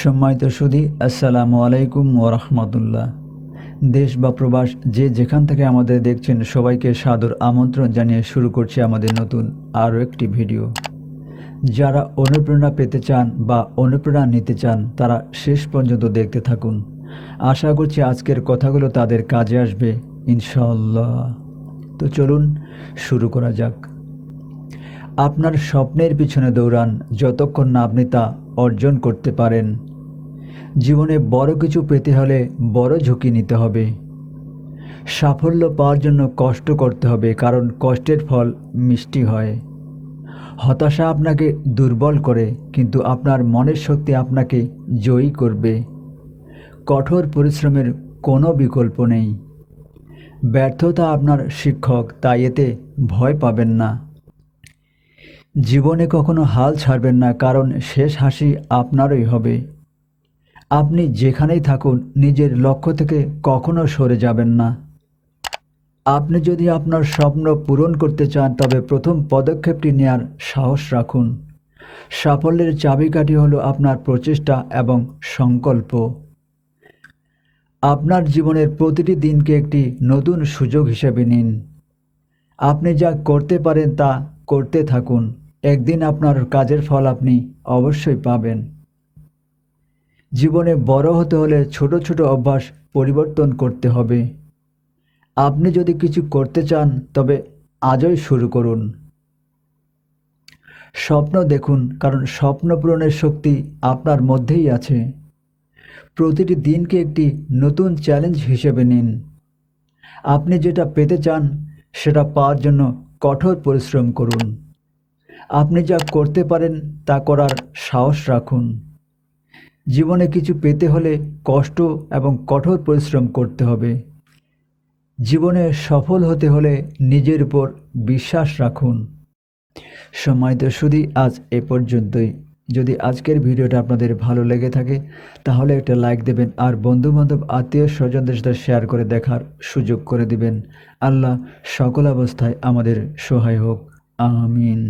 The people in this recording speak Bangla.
সম্মানিত সুধী, আসসালামু আলাইকুম ওয়া রাহমাতুল্লাহ। দেশ বা প্রবাস যে যেখান থেকে আমাদের দেখছেন সবাইকে সাদর আমন্ত্রণ জানিয়ে শুরু করছি আমাদের নতুন আরও একটি ভিডিও। যারা অনুপ্রেরণা পেতে চান বা অনুপ্রেরণা নিতে চান তারা শেষ পর্যন্ত দেখতে থাকুন। আশা করছি আজকের কথাগুলো তাদের কাজে আসবে ইনশাআল্লাহ। তো চলুন শুরু করা যাক। আপনার স্বপ্নের পিছনে দৌড়ান যতক্ষণ না আপনি তা অর্জন করতে পারেন। জীবনে বড় কিছু পেতে হলে বড় ঝুঁকি নিতে হবে। সাফল্য পাওয়ার জন্য কষ্ট করতে হবে, কারণ কষ্টের ফল মিষ্টি হয়। হতাশা আপনাকে দুর্বল করে, কিন্তু আপনার মনের শক্তি আপনাকে জয়ী করবে। কঠোর পরিশ্রমের কোনো বিকল্প নেই। ব্যর্থতা আপনার শিক্ষক, তাই এতে ভয় পাবেন না। জীবনে কখনো হাল ছাড়বেন না, কারণ শেষ হাসি আপনারই হবে। আপনি যেখানেই থাকুন নিজের লক্ষ্য থেকে কখনো সরে যাবেন না। আপনি যদি আপনার স্বপ্ন পূরণ করতে চান তবে প্রথম পদক্ষেপটি নেওয়ার সাহস রাখুন। সাফল্যের চাবিকাঠি হলো আপনার প্রচেষ্টা এবং সংকল্প। আপনার জীবনের প্রতিটি দিনকে একটি নতুন সুযোগ হিসেবে নিন। আপনি যা করতে পারেন তা করতে থাকুন। একদিন আপনার কাজের ফল আপনি অবশ্যই পাবেন। জীবনে বড় হতে হলে ছোট ছোট অভ্যাস পরিবর্তন করতে হবে। আপনি যদি কিছু করতে চান তবে আজই শুরু করুন। স্বপ্ন দেখুন, কারণ স্বপ্ন পূরণের শক্তি আপনার মধ্যেই আছে। প্রতিটি দিনকে একটি নতুন চ্যালেঞ্জ হিসেবে নিন। আপনি যেটা পেতে চান সেটা পাওয়ার জন্য কঠোর পরিশ্রম করুন। আপনি যা করতে পারেন তা করার সাহস রাখুন। জীবনে কিছু পেতে হলে কষ্ট এবং কঠোর পরিশ্রম করতে হবে। জীবনে সফল হতে হলে নিজের উপর বিশ্বাস রাখুন। সম্মানিত সুধী, আজ এ পর্যন্তই। যদি আজকের ভিডিওটা আপনাদের ভালো লেগে থাকে তাহলে একটা লাইক দেবেন, আর বন্ধুবান্ধব আত্মীয় স্বজনদের সাথে শেয়ার করে দেখার সুযোগ করে দিবেন। আল্লাহ সকল অবস্থায় আমাদের সহায় হোক, আমিন।